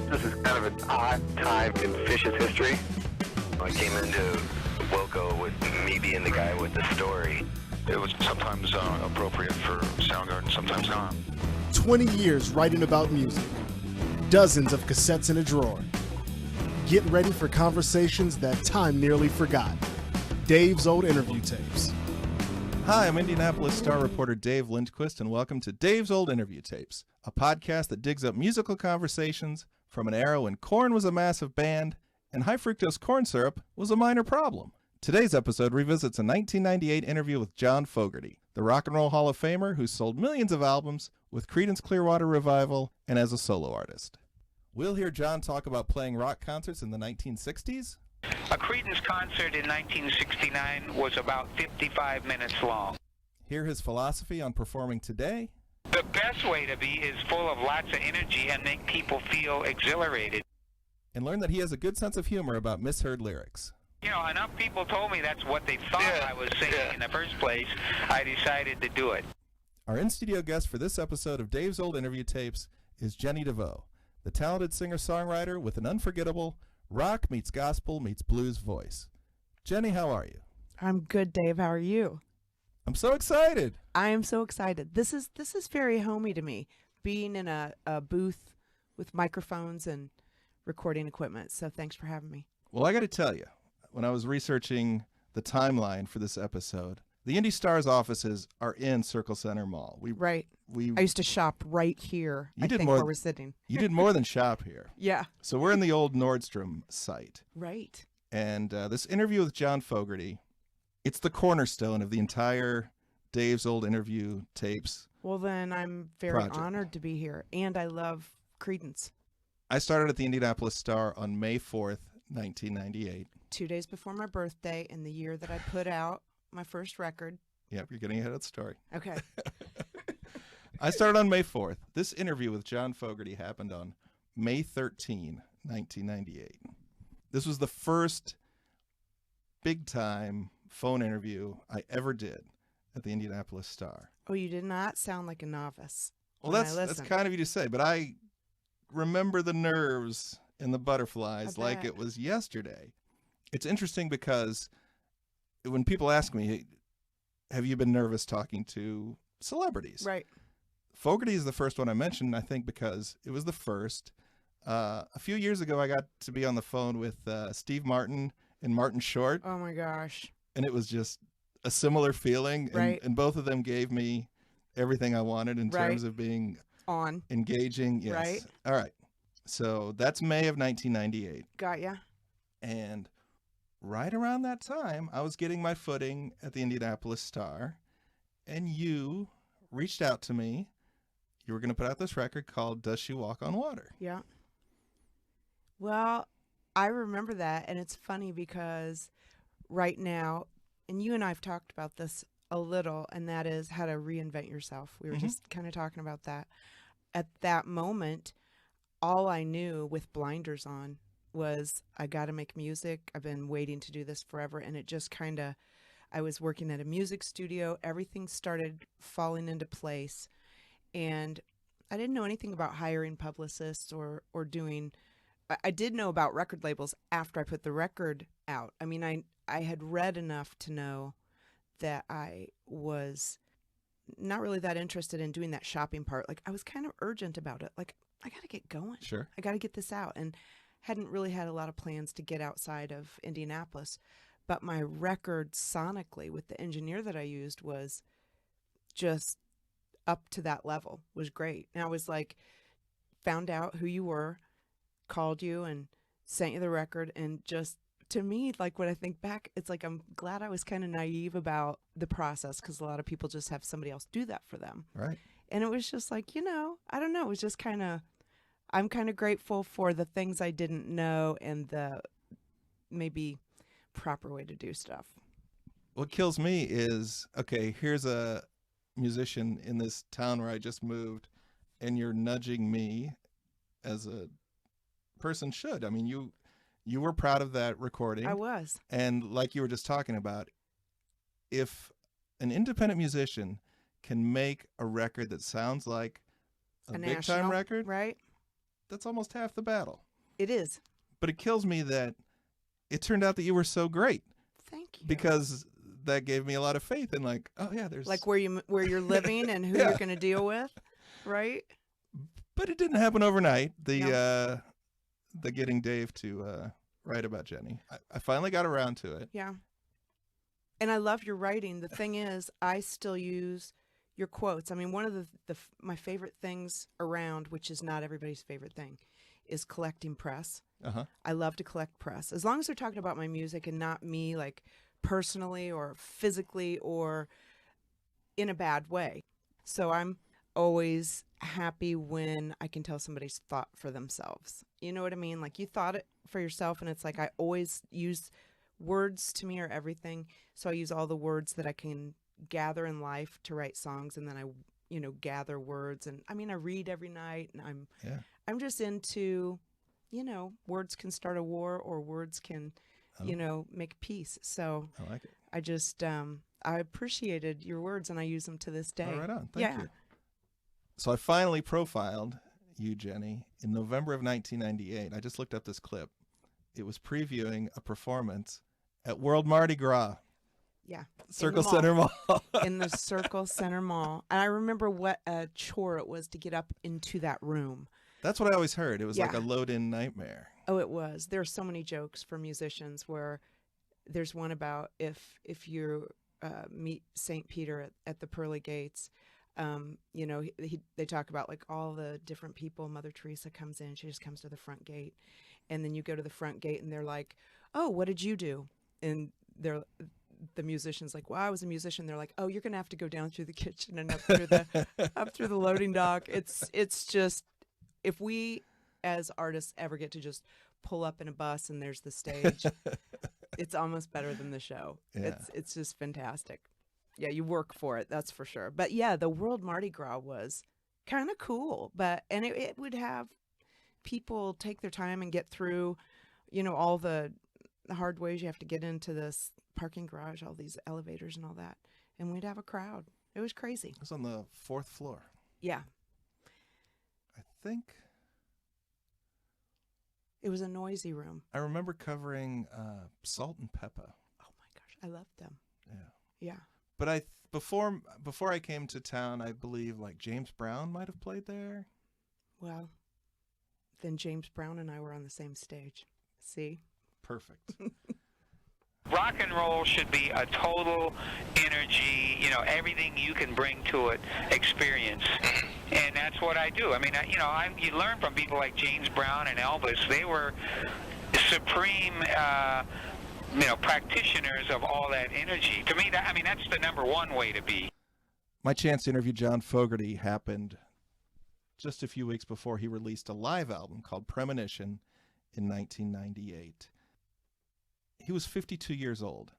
This is kind of an odd time in Fish's history. I came into Wilco with me being the guy with the story. It was sometimes appropriate for Soundgarden, sometimes not. 20 years writing about music. Dozens of cassettes in a drawer. Get ready for conversations that time nearly forgot. Dave's Old Interview Tapes. Hi, I'm Indianapolis Star reporter Dave Lindquist, and welcome to Dave's Old Interview Tapes, a podcast that digs up musical conversations from an era when Korn was a massive band and high-fructose corn syrup was a minor problem. Today's episode revisits a 1998 interview with John Fogerty, the Rock and Roll Hall of Famer who sold millions of albums with Creedence Clearwater Revival and as a solo artist. We'll hear John talk about playing rock concerts in the 1960s. A Creedence concert in 1969 was about 55 minutes long. Hear his philosophy on performing today. The best way to be is full of lots of energy and make people feel exhilarated. And learn that he has a good sense of humor about misheard lyrics. You know, enough people told me that's what they thought I was singing in the first place. I decided to do it. Our in-studio guest for this episode of Dave's Old Interview Tapes is Jenny DeVoe, the talented singer-songwriter with an unforgettable rock meets gospel meets blues voice. Jenny, how are you? I'm good, Dave. How are you? I'm so excited. I am so excited. This is very homey to me, being in a booth with microphones and recording equipment. So thanks for having me. Well, I got to tell you, when I was researching the timeline for this episode, the Indy Stars offices are in Circle Center Mall. I used to shop right here. Where we're sitting. You did more than shop here. Yeah. So we're in the old Nordstrom site. Right. And this interview with John Fogerty, it's the cornerstone of the entire Dave's Old Interview Tapes. Well, then I'm very honored to be here. And I love Creedence. I started at the Indianapolis Star on May 4th, 1998. 2 days before my birthday, in the year that I put out my first record. Yep, you're getting ahead of the story. Okay. I started on May 4th. This interview with John Fogerty happened on May 13, 1998. This was the first big-time phone interview I ever did at the Indianapolis Star. Oh, you did not sound like a novice. Well, that's kind of you to say, but I remember the nerves and the butterflies like it was yesterday. It's interesting because when people ask me, hey, have you been nervous talking to celebrities? Right. Fogerty is the first one I mentioned, I think, because it was the first. A few years ago, I got to be on the phone with Steve Martin and Martin Short. Oh, my gosh. And it was just a similar feeling. Right. And both of them gave me everything I wanted in terms of being on engaging. Yes. Right. All right. So that's May of 1998. Got ya. And right around that time, I was getting my footing at the Indianapolis Star, and you reached out to me. You were going to put out this record called Does She Walk on Water? Yeah. Well, I remember that, and it's funny because right now, and you and I have talked about this a little, and that is how to reinvent yourself. We were just kind of talking about that. At that moment, all I knew with blinders on was I got to make music. I've been waiting to do this forever. And it just kind of, I was working at a music studio. Everything started falling into place. And I didn't know anything about hiring publicists or doing, I did know about record labels after I put the record out. I mean, I had read enough to know that I was not really that interested in doing that shopping part. Like I was kind of urgent about it. Like I got to get going. Sure. I got to get this out. And hadn't really had a lot of plans to get outside of Indianapolis. But my record sonically with the engineer that I used was just up to that level, was great. And I was like, found out who you were, called you and sent you the record. And just to me, like when I think back, it's like I'm glad I was kind of naive about the process because a lot of people just have somebody else do that for them. Right. And it was just like, I don't know. It was just kind of, I'm kind of grateful for the things I didn't know and the maybe proper way to do stuff. What kills me is, okay, here's a musician in this town where I just moved, and you're nudging me as a person should. I mean, you were proud of that recording. I was. And like you were just talking about, if an independent musician can make a record that sounds like a big time record, right? that's almost half the battle. It is. But it kills me that it turned out that you were so great. Thank you. Because that gave me a lot of faith in like, oh yeah, there's like where you're living and who Yeah. you're going to deal with, right? But it didn't happen overnight. The getting Dave to write about Jenny. I finally got around to it. Yeah. And I love your writing. The thing is, I still use your quotes. I mean, one of my favorite things around, which is not everybody's favorite thing, is collecting press. Uh-huh. I love to collect press. As long as they're talking about my music and not me, like personally or physically or in a bad way. So I'm always happy when I can tell somebody's thought for themselves. You know what I mean? Like you thought it for yourself, and it's like I always use words to me are everything. So I use all the words that I can gather in life to write songs, and then I, gather words. And I mean, I read every night, and I'm just into, words can start a war, or words can, make peace. So I like it. I just, I appreciated your words, and I use them to this day. Oh, right on. Thank you. So I finally profiled you, Jenny, in November of 1998. I just looked up this clip. It was previewing a performance at World Mardi Gras. Yeah. Circle Center Mall. In the Circle Center Mall. And I remember what a chore it was to get up into that room. That's what I always heard. It was like Yeah. a load-in nightmare. Oh, it was. There are so many jokes for musicians where there's one about if you meet St. Peter at the pearly gates, they talk about like all the different people. Mother Teresa comes in. She just comes to the front gate. And then you go to the front gate and they're like, oh, what did you do? And the musician's like, well, I was a musician. They're like, oh, you're going to have to go down through the kitchen and up through the loading dock. It's just, if we as artists ever get to just pull up in a bus and there's the stage, it's almost better than the show. Yeah. It's just fantastic. Yeah, you work for it, that's for sure. But yeah, the World Mardi Gras was kind of cool, and it would have people take their time and get through, all the hard ways you have to get into this parking garage, all these elevators and all that. And we'd have a crowd. It was crazy. It was on the 4th floor. Yeah. I think. It was a noisy room. I remember covering Salt and Pepper. Oh my gosh, I loved them. Yeah. Yeah. But before I came to town, I believe like James Brown might have played there. Well, then James Brown and I were on the same stage. See? Perfect. Rock and roll should be a total energy, everything you can bring to it experience. And that's what I do. I mean, you learn from people like James Brown and Elvis. They were supreme, practitioners of all that energy. To me, that's the number one way to be. My chance to interview John Fogerty happened just a few weeks before he released a live album called Premonition in 1998. He was 52 years old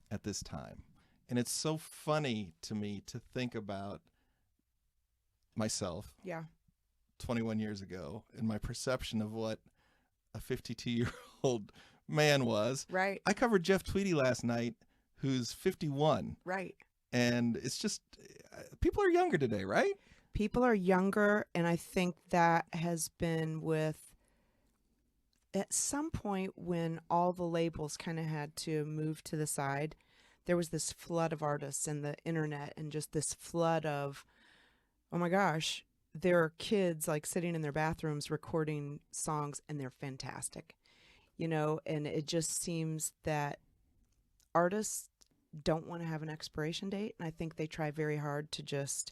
at this time. And it's so funny to me to think about myself 21 years ago and my perception of what a 52-year-old man was. Right. I covered Jeff Tweedy last night, who's 51. Right. And it's just, people are younger today, right? People are younger, and I think that has been at some point when all the labels kind of had to move to the side, there was this flood of artists and the internet and just this flood of, oh my gosh, there are kids like sitting in their bathrooms recording songs, and they're fantastic, and it just seems that artists don't want to have an expiration date. And I think they try very hard to just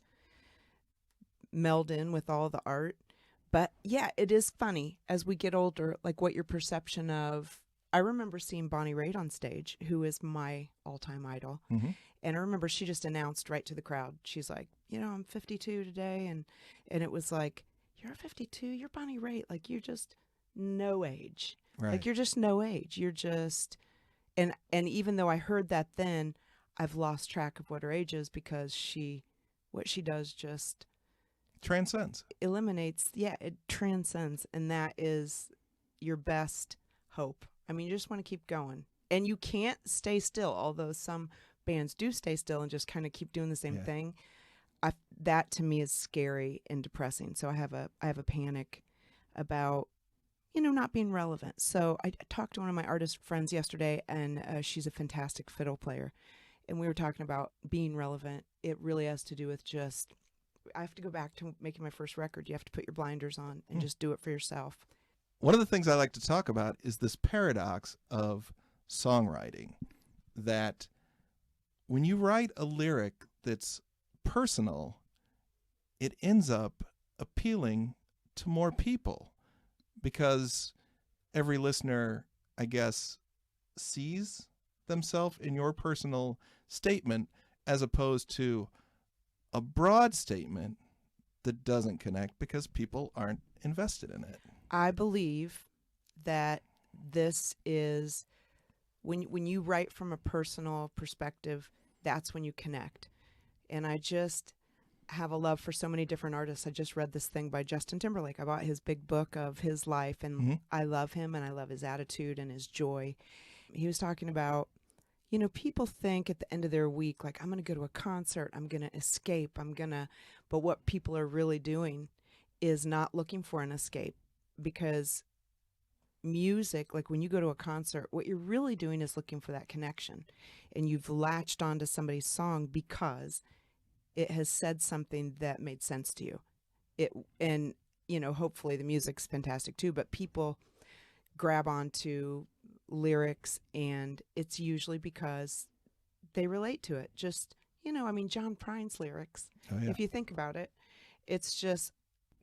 meld in with all the art. But yeah, it is funny as we get older, like what your perception of, I remember seeing Bonnie Raitt on stage, who is my all-time idol. Mm-hmm. And I remember she just announced right to the crowd. She's like, I'm 52 today. And it was like, you're 52, you're Bonnie Raitt. Like, you're just no age. Right. Like, you're just no age. You're just, and even though I heard that then, I've lost track of what her age is because what she does just transcends. Eliminates, it transcends, and that is your best hope. I mean, you just want to keep going, and you can't stay still, although some bands do stay still and just kind of keep doing the same thing. That to me is scary and depressing. So I have a panic about, not being relevant. So I talked to one of my artist friends yesterday, and she's a fantastic fiddle player. And we were talking about being relevant. It really has to do with just, I have to go back to making my first record. You have to put your blinders on and just do it for yourself. One of the things I like to talk about is this paradox of songwriting, that when you write a lyric that's personal, it ends up appealing to more people because every listener, I guess, sees themselves in your personal statement as opposed to a broad statement that doesn't connect because people aren't invested in it. I believe that this is when you write from a personal perspective, that's when you connect. And I just have a love for so many different artists. I just read this thing by Justin Timberlake. I bought his big book of his life, and I love him, and I love his attitude and his joy. He was talking about, people think at the end of their week, like, I'm going to go to a concert, I'm going to escape, but what people are really doing is not looking for an escape, because music, like when you go to a concert, what you're really doing is looking for that connection, and you've latched onto somebody's song because it has said something that made sense to you. Hopefully the music's fantastic too, but people grab onto lyrics, and it's usually because they relate to it. Just, John Prine's lyrics, if you think about it, it's just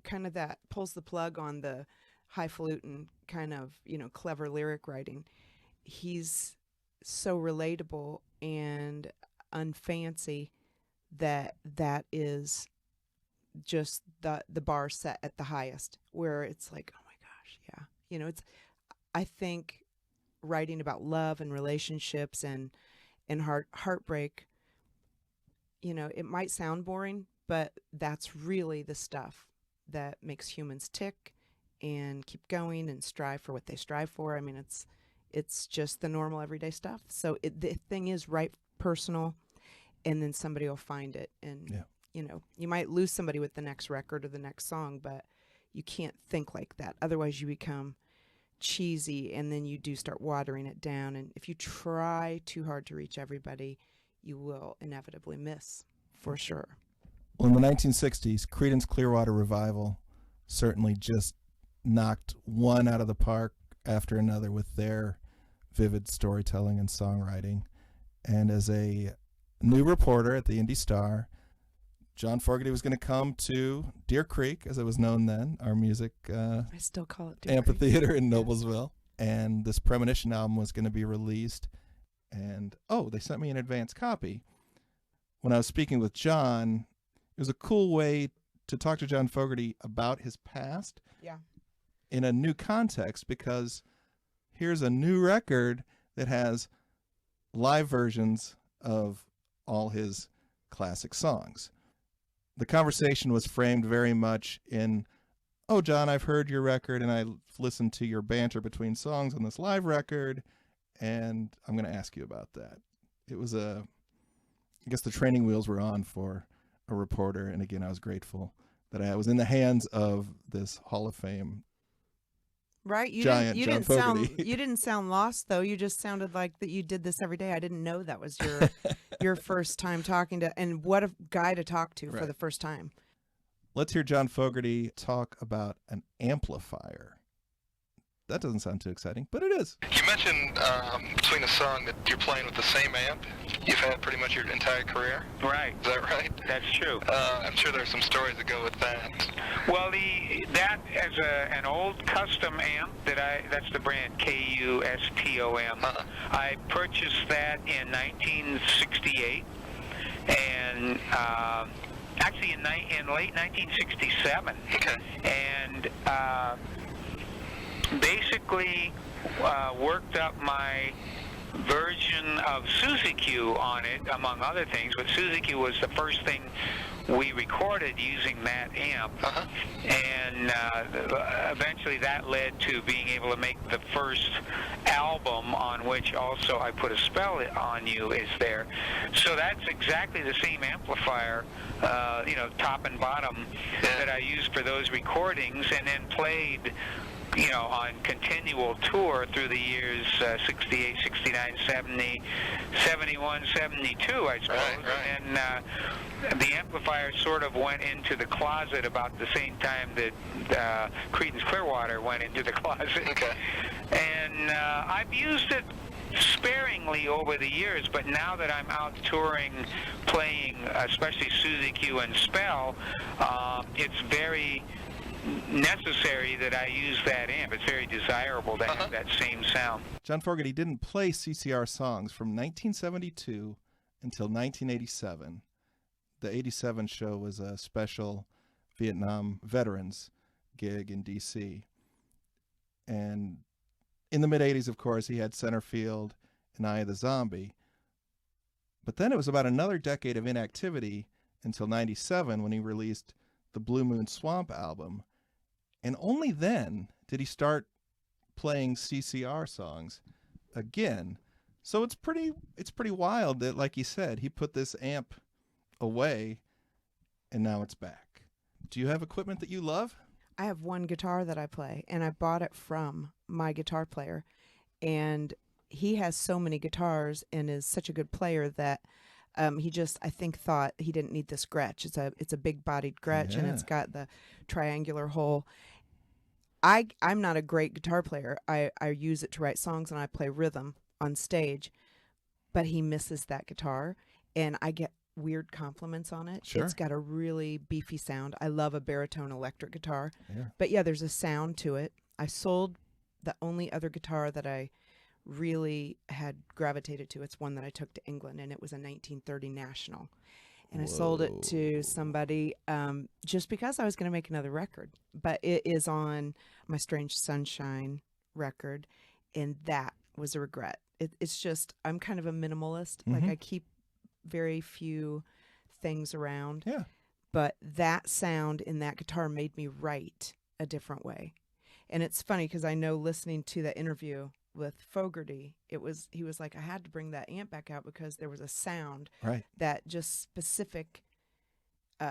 kind of that pulls the plug on the highfalutin kind of, clever lyric writing. He's so relatable and unfancy that is just the bar set at the highest, where it's like, oh my gosh, yeah. I think writing about love and relationships and heartbreak, it might sound boring, but that's really the stuff that makes humans tick and keep going and strive for what they strive for. I mean, it's just the normal everyday stuff. So the thing is, write personal, and then somebody will find it. And, you might lose somebody with the next record or the next song, but you can't think like that. Otherwise you become cheesy, and then you do start watering it down. And if you try too hard to reach everybody, you will inevitably miss, for sure. Well, in the 1960s, Creedence Clearwater Revival certainly just knocked one out of the park after another with their vivid storytelling and songwriting. And as a new reporter at the Indy Star, John Fogerty was going to come to Deer Creek, as it was known then, our music I still call it Deer amphitheater in Noblesville. And this Premonition album was going to be released. And, they sent me an advance copy. When I was speaking with John, it was a cool way to talk to John Fogerty about his past in a new context, because here's a new record that has live versions of all his classic songs. The conversation was framed very much in, oh, John, I've heard your record and I've listened to your banter between songs on this live record, and I'm going to ask you about that. It was I guess the training wheels were on for a reporter, and again, I was grateful that I was in the hands of this Hall of Fame right. You didn't sound lost, though. You just sounded like that you did this every day. I didn't know that was your first time talking to, and what a guy to talk to for the first time. Let's hear John Fogerty talk about an amplifier. That doesn't sound too exciting, but it is. You mentioned between the song that you're playing with the same amp you've had pretty much your entire career. Right. Is that right? That's true. I'm sure there's some stories that go with that. Well, that as an old custom amp that's the brand KUSTOM. I purchased that in 1968, and actually in late 1967. Okay. And basically worked up my version of Suzy Q on it, among other things, but Suzy Q was the first thing we recorded using that amp, and eventually that led to being able to make the first album on which also I Put a Spell on You is there. So that's exactly the same amplifier, top and bottom, that I used for those recordings, and then played on continual tour through the years 68, 69, 70, 71, 72, I suppose. Right. And the amplifier sort of went into the closet about the same time that Creedence Clearwater went into the closet. Okay. And I've used it sparingly over the years, but now that I'm out touring, playing especially Suzy Q and Spell, it's very necessary that I use that amp. It's very desirable to have that same sound. John Fogerty didn't play CCR songs from 1972 until 1987. The 87 show was a special Vietnam veterans gig in D.C. And in the mid-'80s, of course, he had Center Field and Eye of the Zombie. But then it was about another decade of inactivity until 97 when he released the Blue Moon Swamp album. And only then did he start playing CCR songs again. So it's pretty wild that, like he said, he put this amp away and now it's back. Do you have equipment that you love? I have one guitar that I play, and I bought it from my guitar player. And he has so many guitars and is such a good player that he just, I think, thought he didn't need this Gretsch. It's a big-bodied Gretsch, and it's got the triangular hole. I'm not a great guitar player. I use it to write songs, and I play rhythm on stage. But he misses that guitar, and I get weird compliments on it. Sure. It's got a really beefy sound. I love a baritone electric guitar. Yeah. But yeah, there's a sound to it. I sold the only other guitar that I really had gravitated to. It's one that I took to England, and it was a 1930 National. And I sold it to somebody just because I was going to make another record. But it is on my Strange Sunshine record, and that was a regret. It's just, I'm kind of a minimalist. Like, I keep very few things around. Yeah. But that sound in that guitar made me write a different way. And it's funny because I know, listening to that interview with Fogerty, he was like, I had to bring that amp back out because there was a sound, that just specific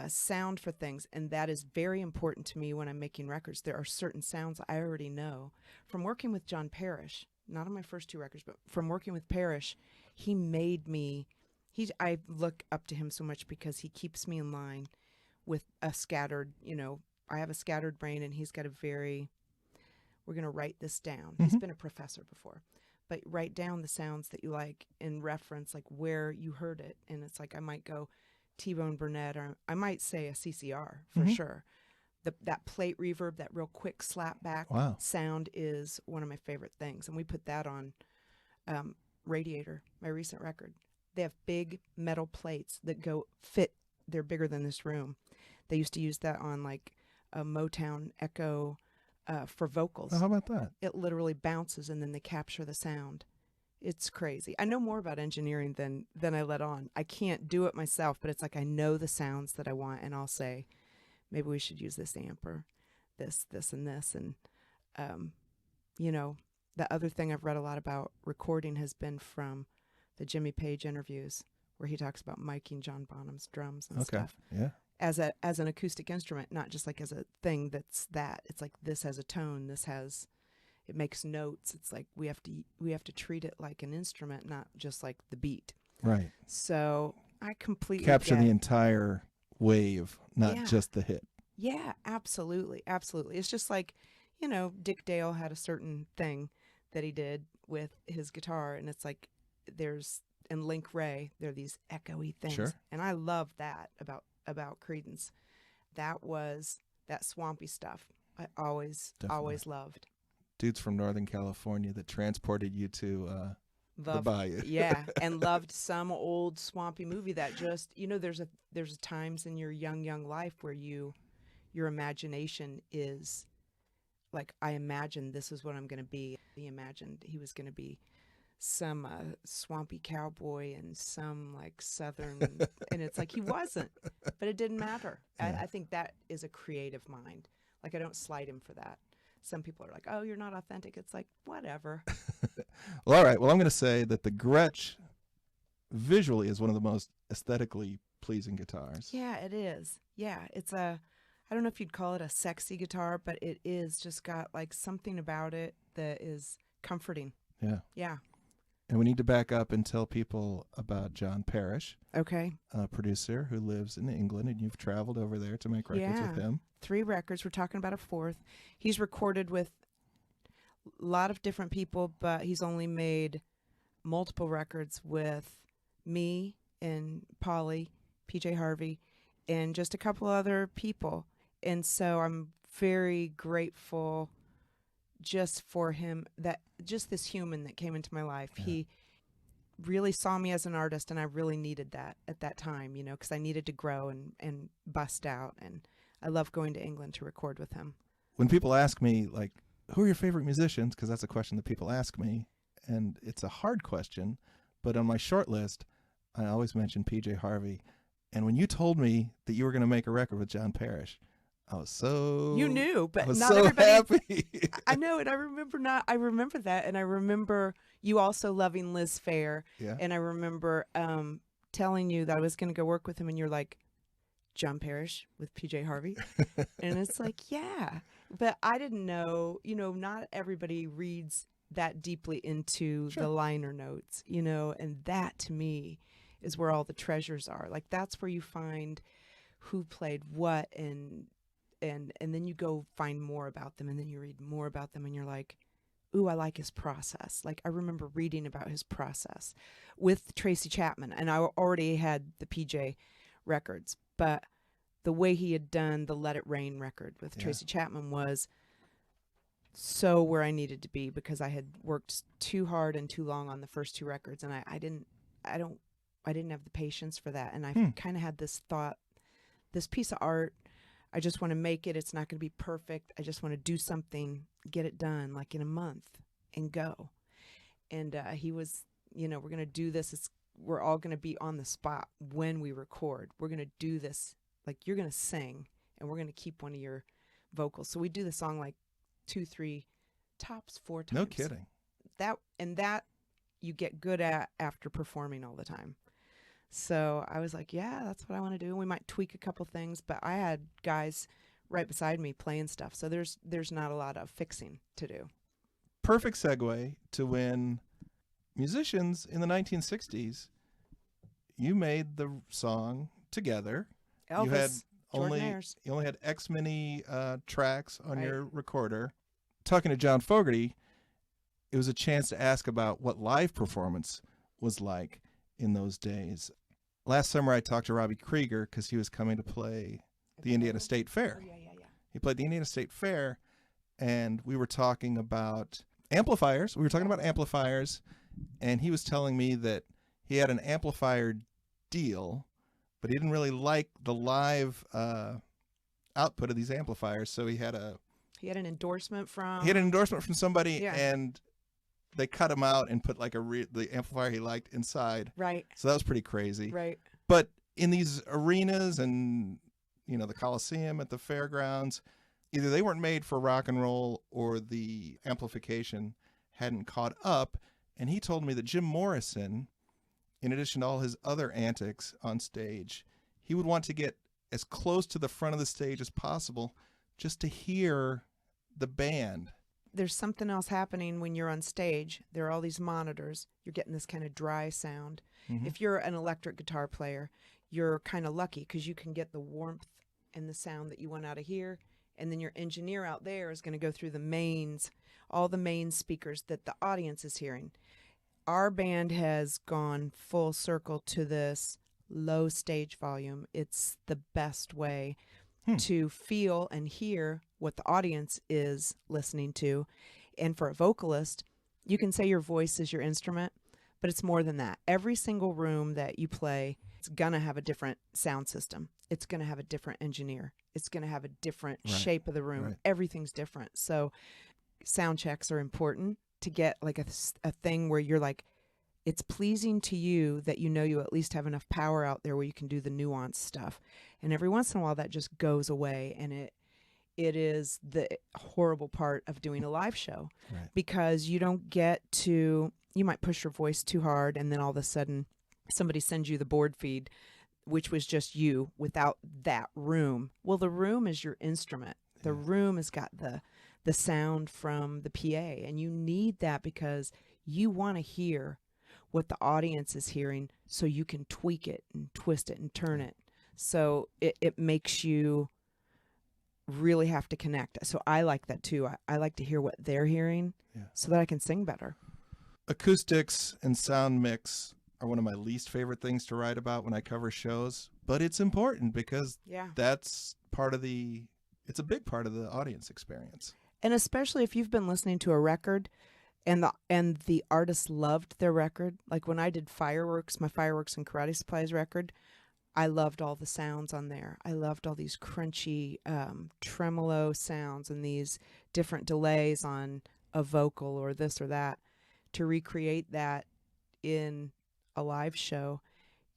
sound for things. And that is very important to me when I'm making records. There are certain sounds I already know from working with John Parrish, not on my first two records, but from working with Parrish. He made me, I look up to him so much because he keeps me in line with a scattered, I have a scattered brain, and he's got a very, we're going to write this down. He's been a professor before, but write down the sounds that you like in reference, like where you heard it. And it's like, I might go T-Bone Burnett, or I might say a CCR for sure. That plate reverb, that real quick slap back sound is one of my favorite things. And we put that on Radiator, my recent record. They have big metal plates that fit. They're bigger than this room. They used to use that on like a Motown Echo for vocals. Oh, how about that? It literally bounces, and then they capture the sound. It's crazy. I know more about engineering than I let on. I can't do it myself, but it's like I know the sounds that I want, and I'll say, maybe we should use this amp or this, and this. And, the other thing I've read a lot about recording has been from the Jimmy Page interviews, where he talks about miking John Bonham's drums and stuff. Yeah. As an acoustic instrument, not just like as a thing it's like this has a tone, it makes notes. It's like we have to treat it like an instrument, not just like the beat. Right. So I completely capture the entire wave, not just the hit. Yeah, absolutely. Absolutely. It's just like, Dick Dale had a certain thing that he did with his guitar, and it's like and Link Ray, there are these echoey things. Sure. And I love that about Creedence. That swampy stuff I always loved. Dudes from Northern California that transported you to the bayou. Yeah, and loved some old swampy movie that just, there's times in your young life where your imagination is like, I imagined this is what I'm going to be. He imagined he was going to be some swampy cowboy and some like southern, and it's like he wasn't, but it didn't matter. Yeah. I think that is a creative mind. Like I don't slight him for that. Some people are like, oh, you're not authentic. It's like, whatever. Well, all right. Well, I'm going to say that the Gretsch visually is one of the most aesthetically pleasing guitars. Yeah, it is. Yeah, it's I don't know if you'd call it a sexy guitar, but it is just got like something about it that is comforting. Yeah. Yeah. And we need to back up and tell people about John Parrish, Okay. a producer who lives in England, and you've traveled over there to make records with him. 3 records. We're talking about a 4th. He's recorded with a lot of different people, but he's only made multiple records with me and Polly, PJ Harvey, and just a couple other people. And so I'm very grateful just for him, that just this human that came into my life. Yeah. He really saw me as an artist, and I really needed that at that time, you know, because I needed to grow and bust out. And I love going to England to record with him. When people ask me, like, who are your favorite musicians? Because that's a question that people ask me, and it's a hard question. But on my short list, I always mention PJ Harvey. And when you told me that you were going to make a record with John Parrish, I was so... You knew, but I was not so everybody... happy. I know, and I remember that, and I remember you also loving Liz Phair, Yeah. and I remember telling you that I was going to go work with him, and you're like, John Parrish with PJ Harvey? And it's like, yeah. But I didn't know, you know, not everybody reads that deeply into Sure. the liner notes, you know, and that to me is where all the treasures are. Like that's where you find who played what, and then you go find more about them, and then you read more about them, and you're like, ooh, I like his process. Like I remember reading about his process with Tracy Chapman, and I already had the PJ records, but the way he had done the Let It Rain record with Tracy Chapman was so where I needed to be, because I had worked too hard and too long on the first 2 records, and I didn't have the patience for that. And I kind of had this thought, this piece of art, I just want to make it. It's not going to be perfect. I just want to do something, get it done like in a month and go. And he was, you know, we're going to do this. We're all going to be on the spot when we record. We're going to do this. Like you're going to sing, and we're going to keep one of your vocals. So we do the song like 2, 3, tops 4 times. No kidding. That you get good at after performing all the time. So I was like, yeah, that's what I want to do. We might tweak a couple things, but I had guys right beside me playing stuff. So there's not a lot of fixing to do. Perfect segue to when musicians in the 1960s, you made the song together. Elvis, you only had X many tracks on your recorder. Talking to John Fogerty, it was a chance to ask about what live performance was like in those days. Last summer, I talked to Robbie Krieger because he was coming to play the Indiana State Fair. Yeah. He played the Indiana State Fair, and we were talking about amplifiers. And he was telling me that he had an amplifier deal, but he didn't really like the live output of these amplifiers, so he had an endorsement from somebody, and they cut him out and put like the amplifier he liked inside. Right. So that was pretty crazy. Right. But in these arenas and, you know, the Coliseum at the fairgrounds, either they weren't made for rock and roll or the amplification hadn't caught up. And he told me that Jim Morrison, in addition to all his other antics on stage, he would want to get as close to the front of the stage as possible just to hear the band. There's something else happening when you're on stage. There are all these monitors. You're getting this kind of dry sound. Mm-hmm. If you're an electric guitar player, you're kind of lucky because you can get the warmth and the sound that you want out of here. And then your engineer out there is going to go through the mains, all the main speakers that the audience is hearing. Our band has gone full circle to this low stage volume. It's the best way to feel and hear what the audience is listening to. And for a vocalist, you can say your voice is your instrument, but it's more than that. Every single room that you play, it's going to have a different sound system. It's going to have a different engineer. It's going to have a different shape of the room. Right. Everything's different. So sound checks are important. to get like a thing where you're like, it's pleasing to you that you know you at least have enough power out there where you can do the nuanced stuff. And every once in a while that just goes away, and it is the horrible part of doing a live show, Right. because you don't get to, you might push your voice too hard, and then all of a sudden somebody sends you the board feed, which was just you without that room. Well, the room is your instrument. The room has got the sound from the PA, and you need that because you want to hear what the audience is hearing, so you can tweak it and twist it and turn it. So it makes you really have to connect. So I like that too. I like to hear what they're hearing so that I can sing better. Acoustics and sound mix are one of my least favorite things to write about when I cover shows, but it's important because that's part of it's a big part of the audience experience. And especially if you've been listening to a record and the artist loved their record. Like when I did Fireworks, my Fireworks and Karate Supplies record, I loved all the sounds on there. I loved all these crunchy tremolo sounds and these different delays on a vocal or this or that. To recreate that in a live show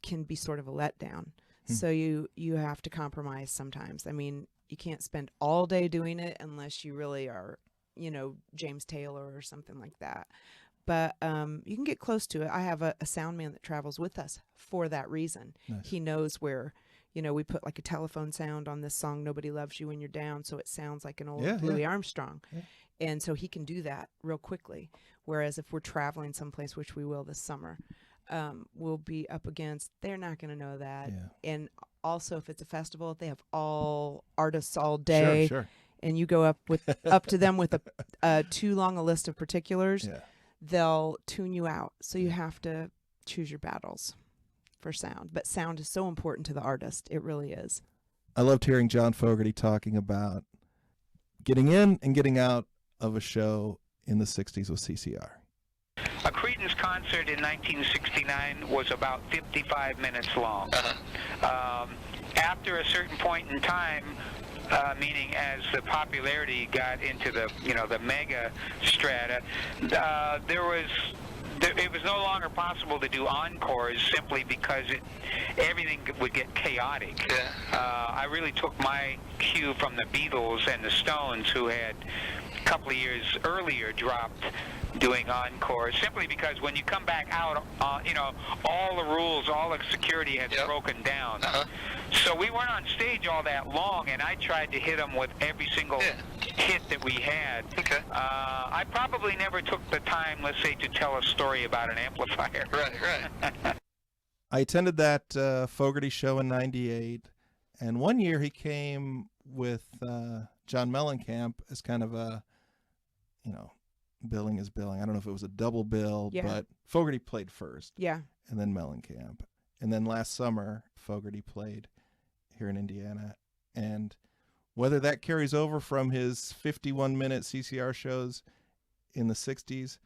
can be sort of a letdown. So you have to compromise sometimes. I mean, you can't spend all day doing it unless you really are, James Taylor or something like that. But you can get close to it. I have a sound man that travels with us for that reason. Nice. He knows where, we put like a telephone sound on this song, Nobody Loves You When You're Down, so it sounds like an old Louis Armstrong. Yeah. And so he can do that real quickly. Whereas if we're traveling someplace, which we will this summer, we'll be up against, they're not going to know that. Yeah. And also if it's a festival, they have all artists all day. Sure. And you go up to them with too long a list of particulars, they'll tune you out. So you have to choose your battles for sound. But sound is so important to the artist. It really is. I loved hearing John Fogerty talking about getting in and getting out of a show in the 60s with CCR. A Creedence concert in 1969 was about 55 minutes long. After a certain point in time, meaning as the popularity got into the mega strata, it was no longer possible to do encores simply because everything would get chaotic. I really took my cue from the Beatles and the Stones, who had a couple of years earlier dropped doing encores, simply because when you come back out, all the rules, all the security had broken down. So we weren't on stage all that long, and I tried to hit them with every single hit that we had. I probably never took the time, let's say, to tell a story about an amplifier. Right. I attended that Fogerty show in '98, and one year he came with John Mellencamp as kind of a, billing is billing. I don't know if it was a double bill, but Fogerty played first. Yeah. And then Mellencamp. And then last summer, Fogerty played here in Indiana. And whether that carries over from his 51-minute CCR shows in the 60s,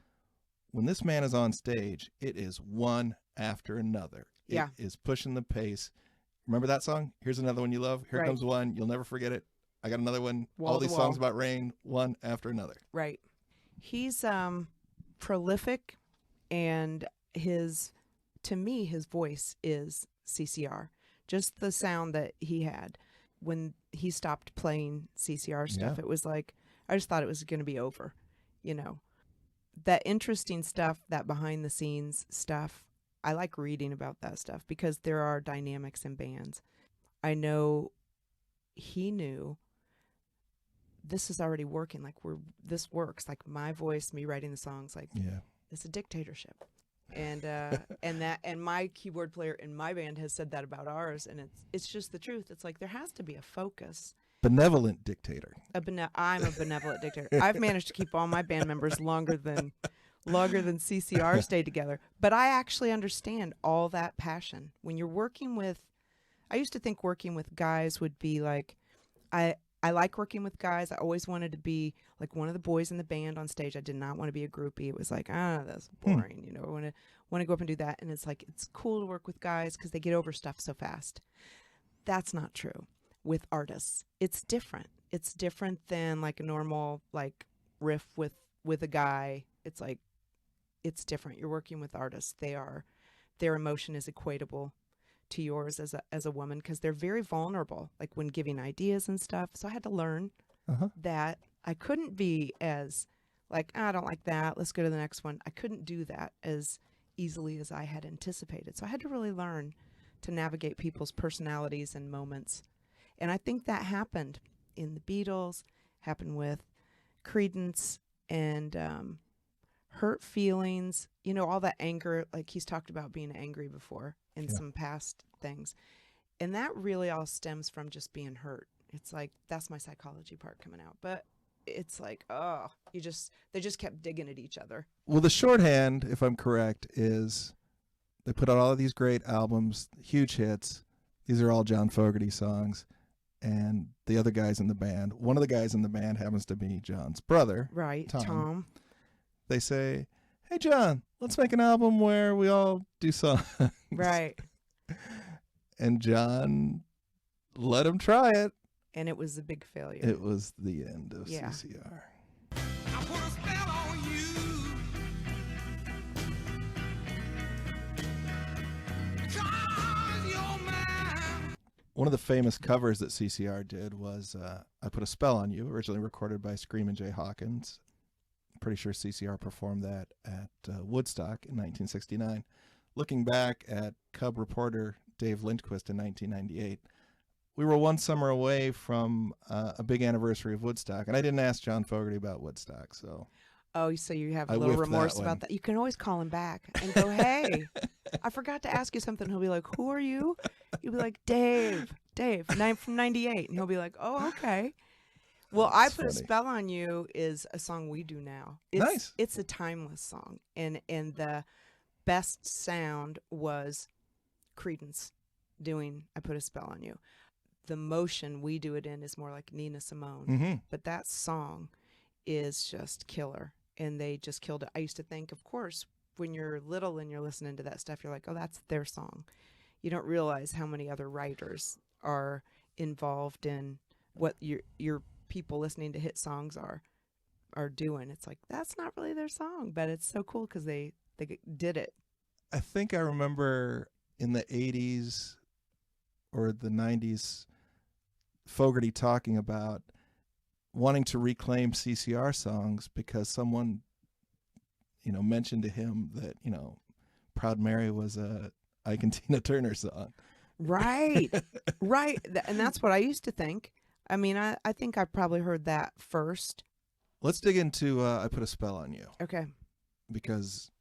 when this man is on stage, it is one after another. It is pushing the pace. Remember that song? Here's another one you love. Here comes one. You'll never forget it. I got another one. All these songs about rain, one after another. Right. He's prolific, and to me, his voice is CCR. Just the sound that he had when he stopped playing CCR stuff, it was like, I just thought it was going to be over, That interesting stuff, that behind the scenes stuff, I like reading about that stuff because there are dynamics in bands. I know he knew this is already working. Like this works. Like my voice, me writing the songs, like it's a dictatorship. And my keyboard player in my band has said that about ours, and it's just the truth. It's like there has to be a focus. Benevolent dictator. I'm a benevolent dictator. I've managed to keep all my band members longer than CCR stayed together. But I actually understand all that passion. When you're working with, I used to think working with guys would be like, I like working with guys. I always wanted to be like one of the boys in the band on stage. I did not want to be a groupie. It was like, that's boring. I want to go up and do that. And it's like, it's cool to work with guys because they get over stuff so fast. That's not true with artists. It's different. It's different than like a normal like riff with with a guy, it's like, it's different. You're working with artists. Their emotion is equatable to yours as a woman, because they're very vulnerable, like when giving ideas and stuff. So I had to learn that I couldn't be as like, I don't like that, let's go to the next one. I couldn't do that as easily as I had anticipated. So I had to really learn to navigate people's personalities and moments. And I think that happened in the Beatles, happened with Creedence, and hurt feelings, all that anger, like he's talked about being angry before in some past things. And that really all stems from just being hurt. It's like, that's my psychology part coming out. But it's like, they just kept digging at each other. Well, the shorthand, if I'm correct, is they put out all of these great albums, huge hits. These are all John Fogerty songs. And the other guys in the band, one of the guys in the band happens to be John's brother. Right, Tom. They say, hey, John, let's make an album where we all do songs. Right. And John let him try it. And it was a big failure. It was the end of CCR. I put a spell on you. Because you're mine. One of the famous covers that CCR did was I Put a Spell on You, originally recorded by Screamin' Jay Hawkins. I'm pretty sure CCR performed that at Woodstock in 1969. Looking back at Cub reporter Dave Lindquist in 1998, we were one summer away from a big anniversary of Woodstock, and I didn't ask John Fogerty about Woodstock, so... Oh, so you have I a little whiffed remorse that about one. that. You can always call him back and go, hey, I forgot to ask you something. He'll be like, who are you? You'll be like, Dave, from 98. And he'll be like, oh, okay. Well, That's I Put a funny. Spell on You is a song we do now. Nice. It's a timeless song. And the best sound was Creedence doing I Put a Spell on You. The motion we do it in is more like Nina Simone. Mm-hmm. But that song is just killer. And they just killed it. I used to think, of course, when you're little and you're listening to that stuff, you're like, oh, that's their song. You don't realize how many other writers are involved in what your people listening to hit songs are doing. It's like, that's not really their song, but it's so cool because they did it. I think I remember in the 80s or the 90s, Fogerty talking about wanting to reclaim CCR songs because someone, mentioned to him that, Proud Mary was a Ike and Tina Turner song. Right, right. And that's what I used to think. I mean, I think I probably heard that first. Let's dig into I Put a Spell on You. Okay. Because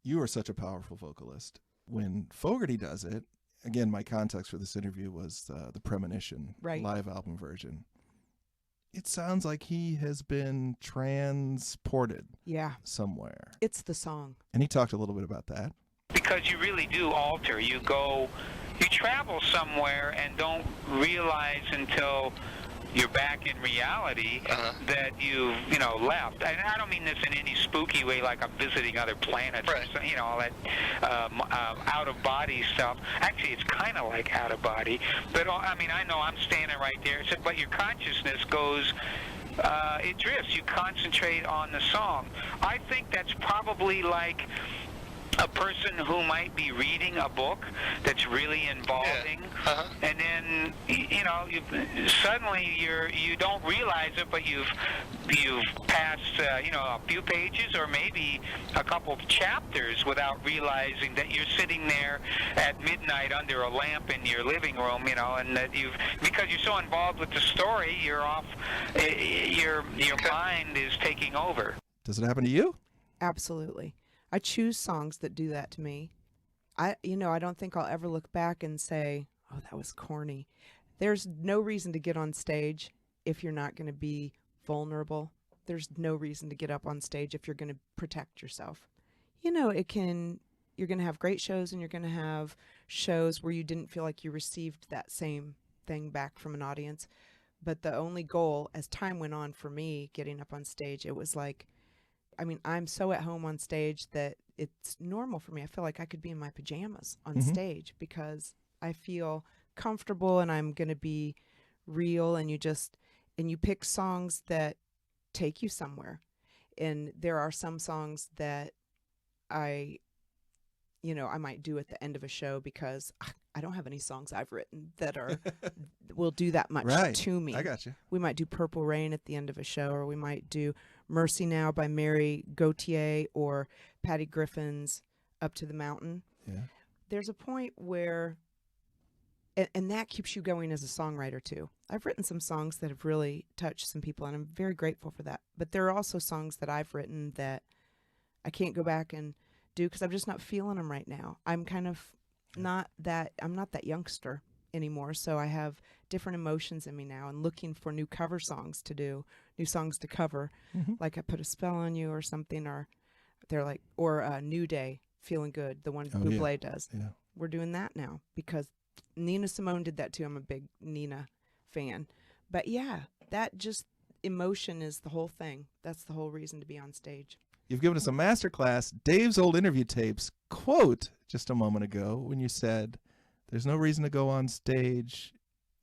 you are such a powerful vocalist. When Fogerty does it, again, my context for this interview was the Premonition live album version. It sounds like he has been transported somewhere. It's the song. And he talked a little bit about that. Because you really do alter. You travel somewhere and don't realize until you're back in reality that you've, left. And I don't mean this in any spooky way, like I'm visiting other planets, or, all that out-of-body stuff. Actually, it's kind of like out-of-body. But, I know I'm standing right there, but your consciousness goes... it drifts. You concentrate on the song. I think that's probably like a person who might be reading a book that's really involving, and then suddenly you don't realize it, but you've passed a few pages or maybe a couple of chapters without realizing that you're sitting there at midnight under a lamp in your living room, and that because you're so involved with the story, you're off. Your mind is taking over. Does it happen to you? Absolutely. I choose songs that do that to me. I don't think I'll ever look back and say, oh, that was corny. There's no reason to get on stage if you're not going to be vulnerable. There's no reason to get up on stage if you're going to protect yourself. You're going to have great shows and you're going to have shows where you didn't feel like you received that same thing back from an audience. But the only goal, as time went on for me getting up on stage, it was like, I'm so at home on stage that it's normal for me. I feel like I could be in my pajamas on stage because I feel comfortable and I'm going to be real. And you pick songs that take you somewhere. And there are some songs that I might do at the end of a show because I don't have any songs I've written that will do that much Right. to me. I got you. We might do Purple Rain at the end of a show, or we might do Mercy Now by Mary Gauthier or Patty Griffin's Up to the Mountain. Yeah. There's a point where, and that keeps you going as a songwriter too. I've written some songs that have really touched some people, and I'm very grateful for that. But there are also songs that I've written that I can't go back and do because I'm just not feeling them right now. I'm kind of I'm not that youngster anymore, so I have different emotions in me now and looking for new cover songs to do, new songs to cover. Like I Put a Spell on You or something, or they're like, or New Day, Feeling Good, the one Bublé does. Yeah. We're doing that now because Nina Simone did that too. I'm a big Nina fan. But yeah, that just emotion is the whole thing. That's the whole reason to be on stage. You've given us a masterclass. Dave's old interview tapes quote just a moment ago when you said, there's no reason to go on stage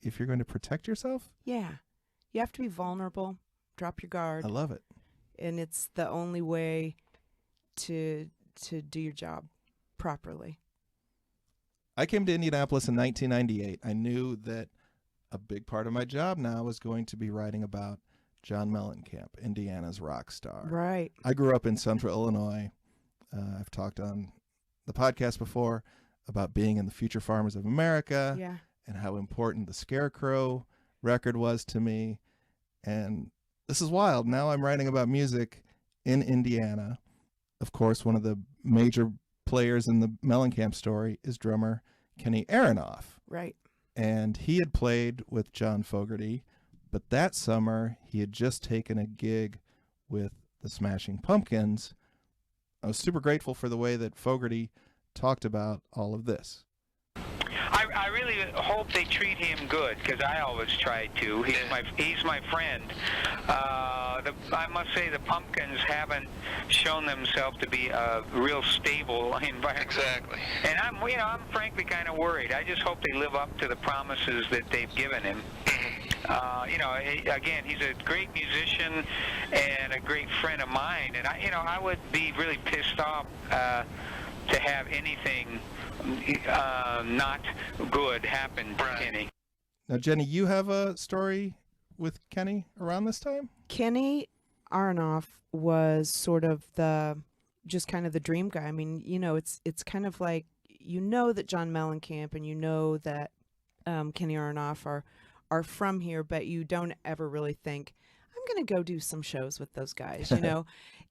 if you're going to protect yourself. Yeah. You have to be vulnerable, drop your guard. I love it. And it's the only way to do your job properly. I came to Indianapolis in 1998. I knew that a big part of my job now was going to be writing about John Mellencamp, Indiana's rock star. Right. I grew up in Central Illinois. I've talked on the podcast before about being in the Future Farmers of America Yeah. and how important the Scarecrow record was to me. And this is wild. Now I'm writing about music in Indiana. Of course, one of the major players in the Mellencamp story is drummer Kenny Aronoff. Right. And he had played with John Fogerty, but that summer he had just taken a gig with the Smashing Pumpkins. I was super grateful for the way that Fogerty talked about all of this. I really hope they treat him good because I always try to. He's my friend. I must say the Pumpkins haven't shown themselves to be a real stable environment. Exactly. And I'm frankly kind of worried. I just hope they live up to the promises that they've given him. Again, he's a great musician and a great friend of mine, and I would be really pissed off to have anything not good happen to Kenny. Now, Jenny, you have a story with Kenny around this time? Kenny Aronoff was sort of just kind of the dream guy. I mean, it's kind of like, that John Mellencamp and that Kenny Aronoff are from here, but you don't ever really think, I'm going to go do some shows with those guys,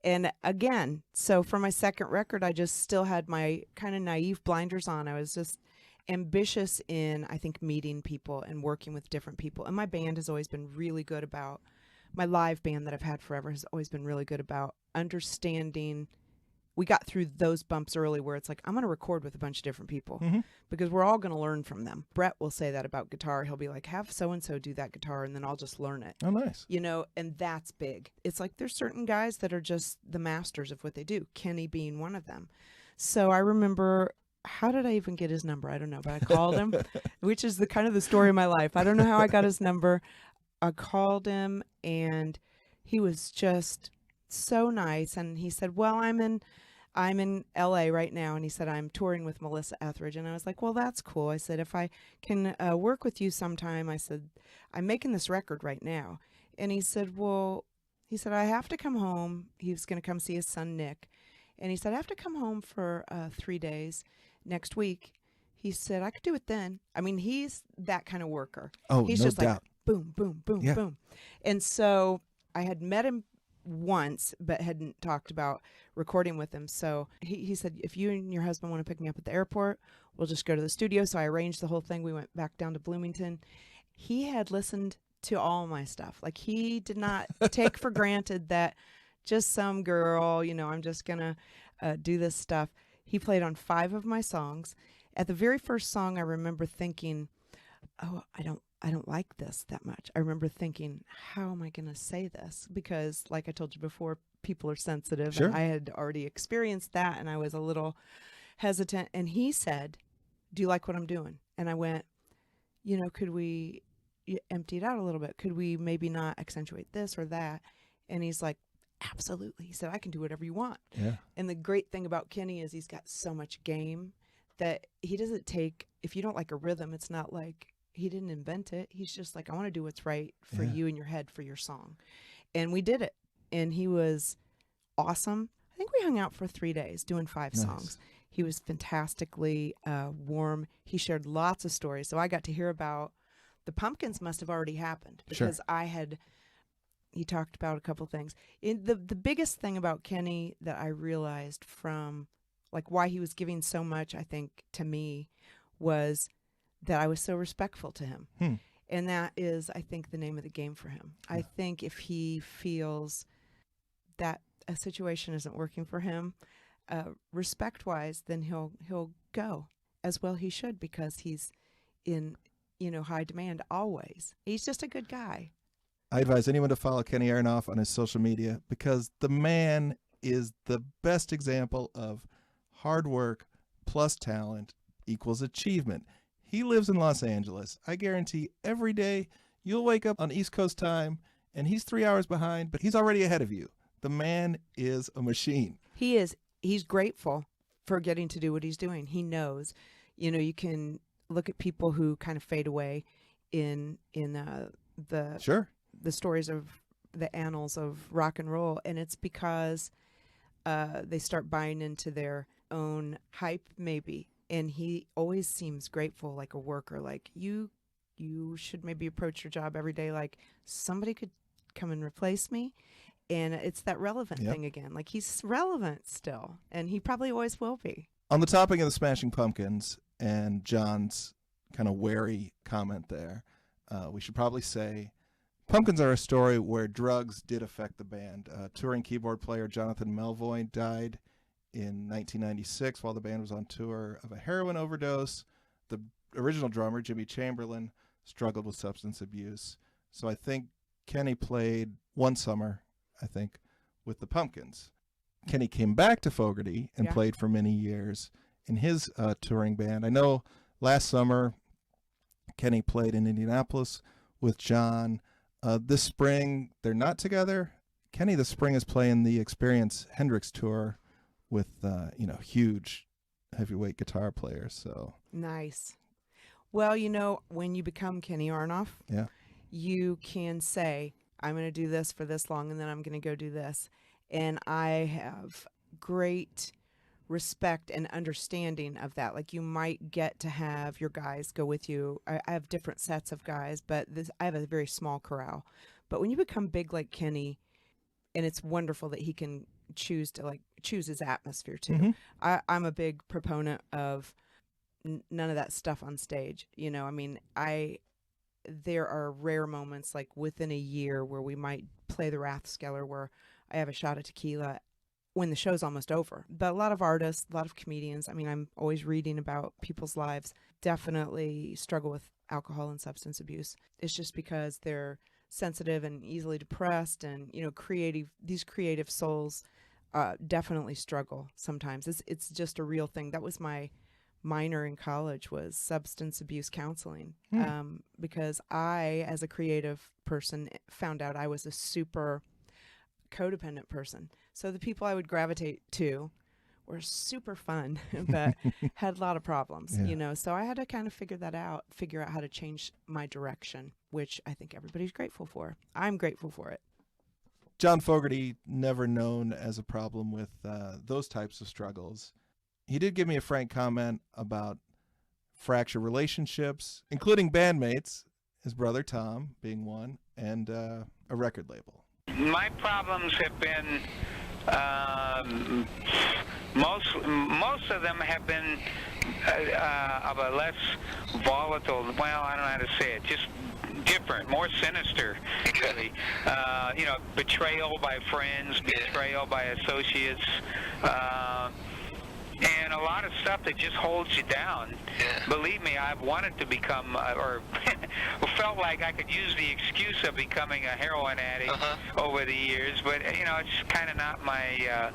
And again, so for my second record, I just still had my kind of naive blinders on. I was just ambitious in, I think, meeting people and working with different people. And my band has always been really good about, my live band that I've had forever has always been really good about understanding. We got through those bumps early where it's like, I'm going to record with a bunch of different people because we're all going to learn from them. Brett will say that about guitar. He'll be like, have so-and-so do that guitar and then I'll just learn it. Oh, nice. And that's big. It's like there's certain guys that are just the masters of what they do, Kenny being one of them. So I remember, how did I even get his number? I don't know, but I called him, which is the kind of the story of my life. I don't know how I got his number. I called him and he was just so nice. And he said, well, I'm in LA right now. And he said, I'm touring with Melissa Etheridge. And I was like, well, that's cool. I said, if I can work with you sometime, I said, I'm making this record right now. And he said, I have to come home. He was going to come see his son, Nick. And he said, I have to come home for 3 days next week. He said, I could do it then. I mean, he's that kind of worker. Oh, he's no just doubt. like, boom, boom, boom, Yeah. boom. And so I had met him once, but hadn't talked about recording with him. So he said, if you and your husband want to pick me up at the airport, we'll just go to the studio. So I arranged the whole thing. We went back down to Bloomington. He had listened to all my stuff. Like, he did not take for granted that just some girl, I'm just going to do this stuff. He played on 5 of my songs. At the very first song, I remember thinking, oh, I don't like this that much. I remember thinking, how am I going to say this? Because like I told you before, people are sensitive. Sure. And I had already experienced that and I was a little hesitant. And he said, do you like what I'm doing? And I went, could we empty it out a little bit? Could we maybe not accentuate this or that? And he's like, absolutely. He said, I can do whatever you want. Yeah. And the great thing about Kenny is he's got so much game that he doesn't take, if you don't like a rhythm, it's not like he didn't invent it. He's just like, I want to do what's right for you in your head for your song. And we did it. And he was awesome. I think we hung out for 3 days doing 5 songs. He was fantastically warm. He shared lots of stories. So I got to hear about the Pumpkins must have already happened because he talked about a couple things. The biggest thing about Kenny that I realized from like why he was giving so much, I think, to me was that I was so respectful to him. And that is, I think, the name of the game for him. Yeah. I think if he feels that a situation isn't working for him, respect-wise, then he'll go, as well he should, because he's in, high demand always. He's just a good guy. I advise anyone to follow Kenny Aronoff on his social media because the man is the best example of hard work plus talent equals achievement. He lives in Los Angeles. I guarantee every day you'll wake up on East Coast time and he's 3 hours behind, but he's already ahead of you. The man is a machine. He is. He's grateful for getting to do what he's doing. He knows, you can look at people who kind of fade away in the stories of the annals of rock and roll, and it's because they start buying into their own hype, maybe. And he always seems grateful, like a worker, like you should maybe approach your job every day like somebody could come and replace me. And it's that relevant thing again. Like he's relevant still, and he probably always will be. On the topic of the Smashing Pumpkins and John's kind of wary comment there, we should probably say Pumpkins are a story where drugs did affect the band. Touring keyboard player Jonathan Melvoin died in 1996 while the band was on tour of a heroin overdose. The original drummer, Jimmy Chamberlain, struggled with substance abuse. So I think Kenny played one summer, with the Pumpkins. Kenny came back to Fogerty and played for many years in his touring band. I know last summer Kenny played in Indianapolis with John. This spring, they're not together. Kenny this spring is playing the Experience Hendrix tour with, huge heavyweight guitar players. So nice. Well, when you become Kenny Aronoff, you can say, I'm going to do this for this long, and then I'm going to go do this. And I have great respect and understanding of that. Like you might get to have your guys go with you. I have different sets of guys, but I have a very small corral. But when you become big like Kenny, and it's wonderful that he can choose his atmosphere too. Mm-hmm. I'm a big proponent of none of that stuff on stage. There are rare moments like within a year where we might play the Rathskeller where I have a shot of tequila when the show's almost over. But a lot of artists, a lot of comedians, I'm always reading about people's lives, definitely struggle with alcohol and substance abuse. It's just because they're sensitive and easily depressed and, these creative souls definitely struggle sometimes. It's just a real thing. That was my minor in college, was substance abuse counseling, because I, as a creative person, found out I was a super codependent person. So the people I would gravitate to were super fun, but had a lot of problems, so I had to kind of figure out how to change my direction, which I think everybody's grateful for. I'm grateful for it. John Fogerty, never known as a problem with those types of struggles. He did give me a frank comment about fractured relationships, including bandmates, his brother Tom being one, and a record label. My problems have been, most of them have been of a less volatile, well, I don't know how to say it, just different, more sinister, really. Betrayal by friends, betrayal by associates, and a lot of stuff that just holds you down. Believe me, I've wanted to become, or felt like I could use the excuse of becoming a heroin addict over the years, but, it's kind of not my,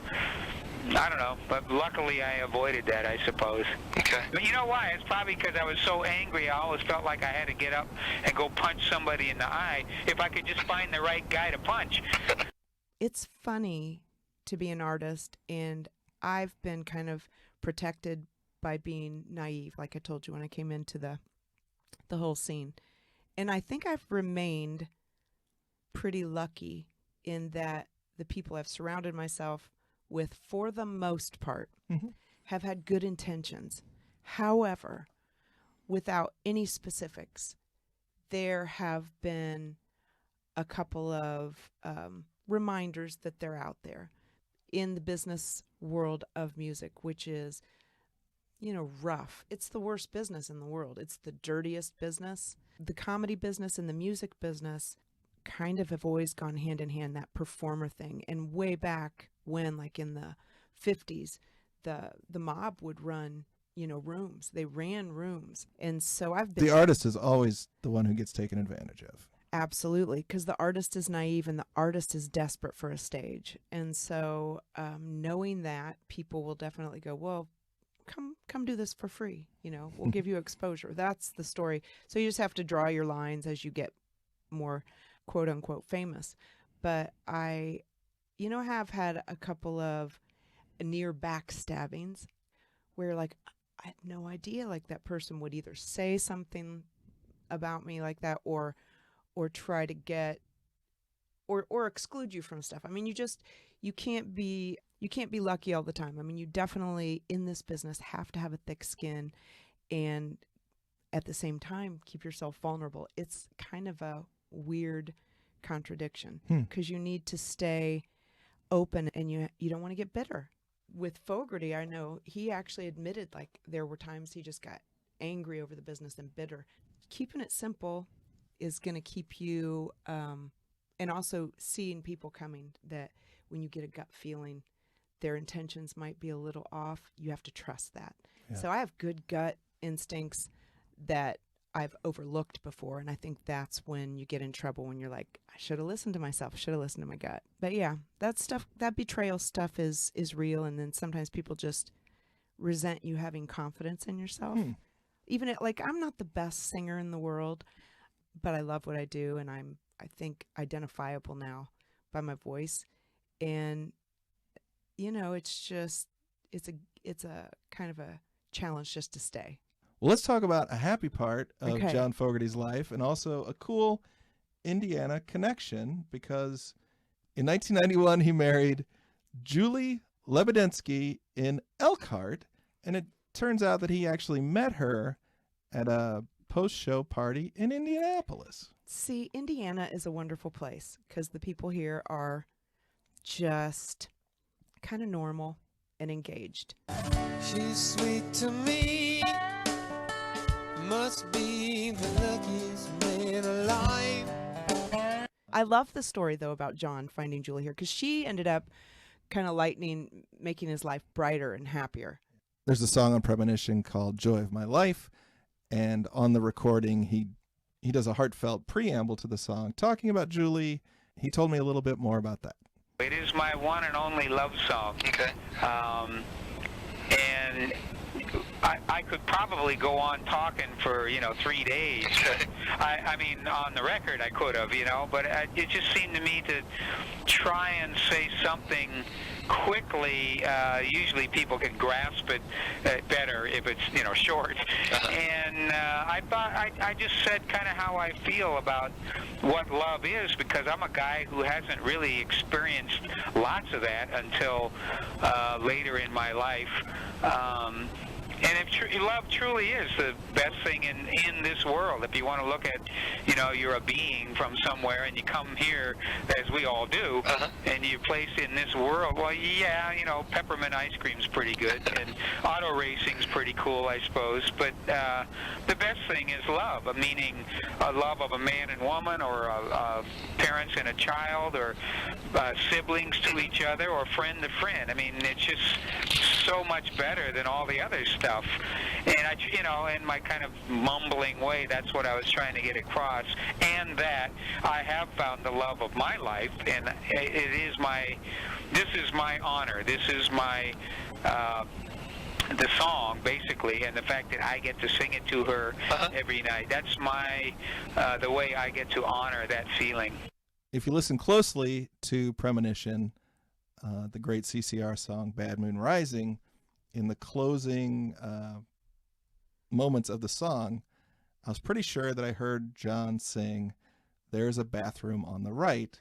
I don't know, but luckily I avoided that, I suppose. Okay. But you know why? It's probably because I was so angry, I always felt like I had to get up and go punch somebody in the eye if I could just find the right guy to punch. it's funny to be an artist, and I've been kind of protected by being naive, like I told you when I came into the whole scene. And I think I've remained pretty lucky in that the people I've surrounded myself with, for the most part, have had good intentions. However, without any specifics, there have been a couple of reminders that they're out there in the business world of music, which is, rough. It's the worst business in the world. It's the dirtiest business. The comedy business and the music business kind of have always gone hand in hand, that performer thing. And way back when, like in the 50s, the mob would run, rooms. They ran rooms. And so I've been... The artist is always the one who gets taken advantage of. Absolutely, because the artist is naive and the artist is desperate for a stage. And so knowing that, people will definitely go, well, come do this for free. We'll give you exposure. That's the story. So you just have to draw your lines as you get more quote unquote famous. But I, have had a couple of near backstabbings where, like, I had no idea, like, that person would either say something about me like that or try to get or exclude you from stuff. I mean, you can't be lucky all the time. I mean, you definitely in this business have to have a thick skin and at the same time keep yourself vulnerable. It's kind of a weird contradiction because you need to stay open and you don't want to get bitter. With Fogerty, I know he actually admitted, like, there were times he just got angry over the business and bitter. Keeping it simple is going to keep you, and also seeing people coming, that when you get a gut feeling, their intentions might be a little off. You have to trust that. Yeah. So I have good gut instincts that I've overlooked before. And I think that's when you get in trouble, when you're like, I should have listened to myself. I should have listened to my gut. But yeah, that stuff, that betrayal stuff is real. And then sometimes people just resent you having confidence in yourself. Even like, I'm not the best singer in the world, but I love what I do. And I think identifiable now by my voice. And, it's a kind of a challenge just to stay. Well, let's talk about a happy part of John Fogerty's life and also a cool Indiana connection, because in 1991 he married Julie Lebedinsky in Elkhart, and it turns out that he actually met her at a post-show party in Indianapolis. See, Indiana is a wonderful place because the people here are just kind of normal and engaged. She's sweet to me, must be the luckiest man alive. I love the story, though, about John finding Julie here, because she ended up kind of making his life brighter and happier. There's a song on Premonition called Joy of My Life, and on the recording, he does a heartfelt preamble to the song talking about Julie. He told me a little bit more about that. It is my one and only love song. Okay. And I could probably go on talking for, 3 days. I mean, on the record I could have, but it just seemed to me to try and say something quickly. Usually people can grasp it better if it's, short. And I thought I just said kind of how I feel about what love is, because I'm a guy who hasn't really experienced lots of that until later in my life. And love truly is the best thing in this world. If you want to look at, you're a being from somewhere and you come here, as we all do, and you're placed in this world, well, yeah, peppermint ice cream's pretty good, and auto racing's pretty cool, I suppose. But the best thing is love, meaning a love of a man and woman, or parents and a child, or siblings to each other, or friend to friend. I mean, it's just so much better than all the other stuff. And in my kind of mumbling way, that's what I was trying to get across. And that I have found the love of my life, and this is my honor. This is my the song, basically, and the fact that I get to sing it to her every night. That's the way I get to honor that feeling. if you listen closely to Premonition, the great CCR song Bad Moon Rising, in the closing moments of the song, I was pretty sure that I heard John sing, "There's a bathroom on the right,"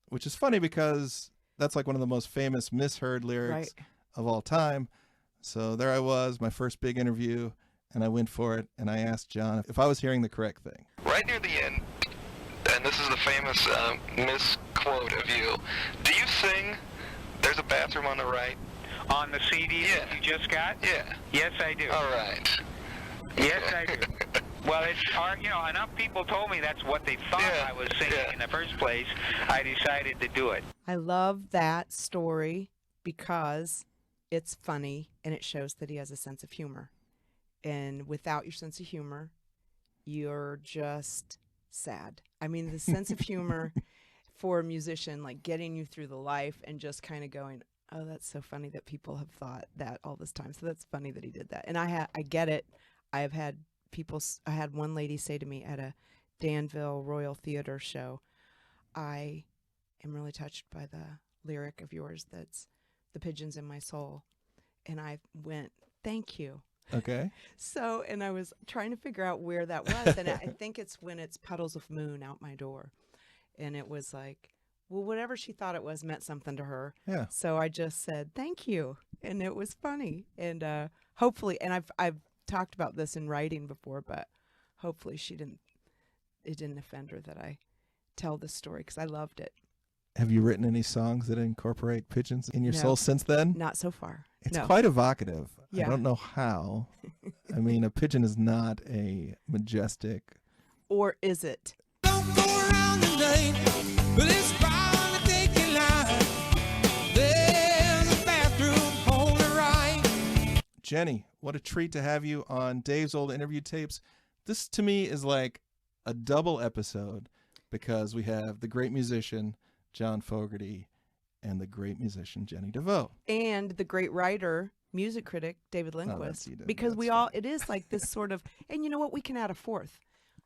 which is funny because that's like one of the most famous misheard lyrics of all time. So there I was, my first big interview, and I went for it, and I asked John if I was hearing the correct thing. Right near the end, and this is the famous misquote of you, do you sing "There's a bathroom on the right"? On the CD that you just got? Yeah. Yes, I do. All right. Yes, I do. Well, it's hard, enough people told me that's what they thought I was singing in the first place. I decided to do it. I love that story because it's funny and it shows that he has a sense of humor. And without your sense of humor, you're just sad. I mean, the sense of humor for a musician, like getting you through the life and just kind of going, oh, that's so funny that people have thought that all this time. So that's funny that he did that. And I get it. I had one lady say to me at a Danville Royal Theater show, I am really touched by the lyric of yours that's "The pigeons in my soul." And I went, thank you. Okay. So, and I was trying to figure out where that was. And I think it's when it's "Puddles of Moon Out My Door." And it was like, well, whatever she thought it was meant something to her. Yeah. So I just said, thank you. And it was funny. And hopefully, and I've talked about this in writing before, but hopefully it didn't offend her that I tell this story because I loved it. Have you written any songs that incorporate pigeons in your soul since then? Not so far. It's quite evocative. Yeah. I don't know how. I mean, a pigeon is not a majestic. Or is it? Don't go around the night, but it's bound to take your life. There's a bathroom on the right. Jenny, what a treat to have you on Dave's Old Interview Tapes. This, to me, is like a double episode because we have the great musician, John Fogerty, and the great musician, Jenny DeVoe. And the great writer, music critic, David Lindquist. Because it is like this sort of, and you know what? We can add a fourth.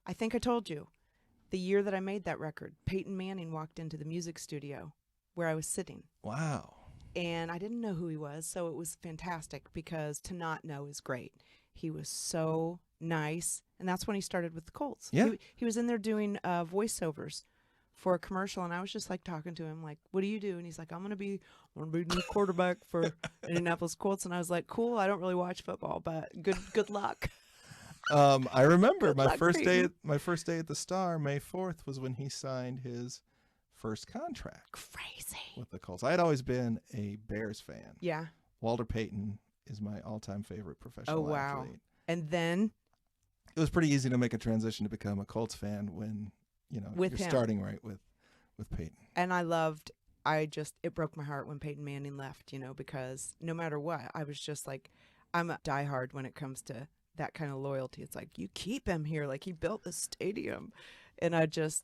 I think I told you, the year that I made that record, Peyton Manning walked into the music studio where I was sitting. Wow. And I didn't know who he was, so it was fantastic because to not know is great. He was so nice, and that's when he started with the Colts. Yeah. He was in there doing voiceovers for a commercial, and I was just like talking to him, like, "What do you do?" And he's like, "I'm gonna be new quarterback for Indianapolis Colts." And I was like, "Cool. I don't really watch football, but good luck." I remember my first Peyton. day at the Star, May 4th, was when he signed his first contract. Crazy. With the Colts. I had always been a Bears fan. Yeah. Walter Payton is my all-time favorite professional athlete. And then It was pretty easy to make a transition to become a Colts fan when, With you're him. starting right with Peyton. And it broke my heart when Peyton Manning left, because no matter what, I was just like, I'm a diehard when it comes to that kind of loyalty. It's like, you keep him here, like he built the stadium. And I just,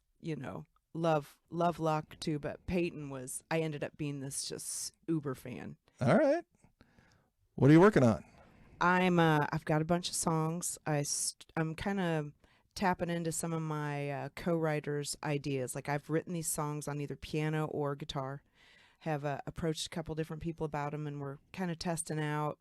love Luck too, but Peyton I ended up being this just uber fan. All right. What are you working on? I've got a bunch of songs. I'm kind of tapping into some of my co-writers' ideas. Like I've written these songs on either piano or guitar, have approached a couple different people about them, and we're kind of testing out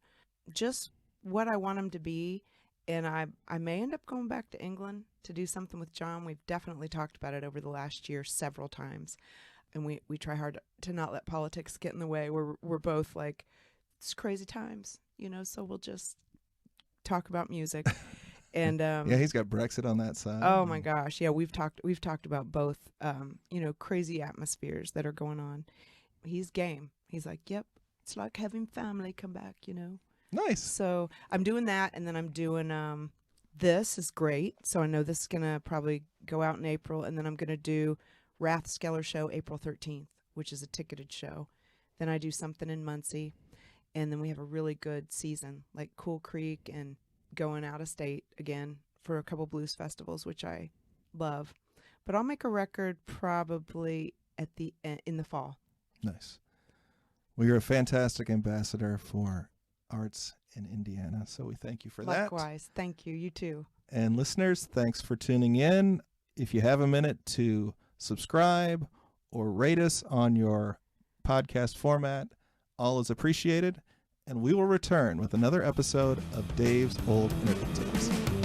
just what I want them to be. And I may end up going back to England to do something with John. We've definitely talked about it over the last year several times. And we try hard to not let politics get in the way. We're both like, it's crazy times, so we'll just talk about music. And yeah, he's got Brexit on that side. Oh my gosh. Yeah, we've talked about both crazy atmospheres that are going on. He's game. He's like, yep, it's like having family come back, Nice. So I'm doing that, and then I'm doing This is great. So I know this is gonna probably go out in April, and then I'm gonna do Rathskeller Show April 13th, which is a ticketed show. Then I do something in Muncie, and then we have a really good season, like Cool Creek and going out of state again for a couple blues festivals, which I love. But I'll make a record probably in the fall. Nice. Well, you're a fantastic ambassador for arts in Indiana, so we thank you for that. Likewise. Thank you. You too. And listeners, thanks for tuning in. If you have a minute to subscribe or rate us on your podcast format. All is appreciated, and we will return with another episode of Dave's Old Interview Tapes.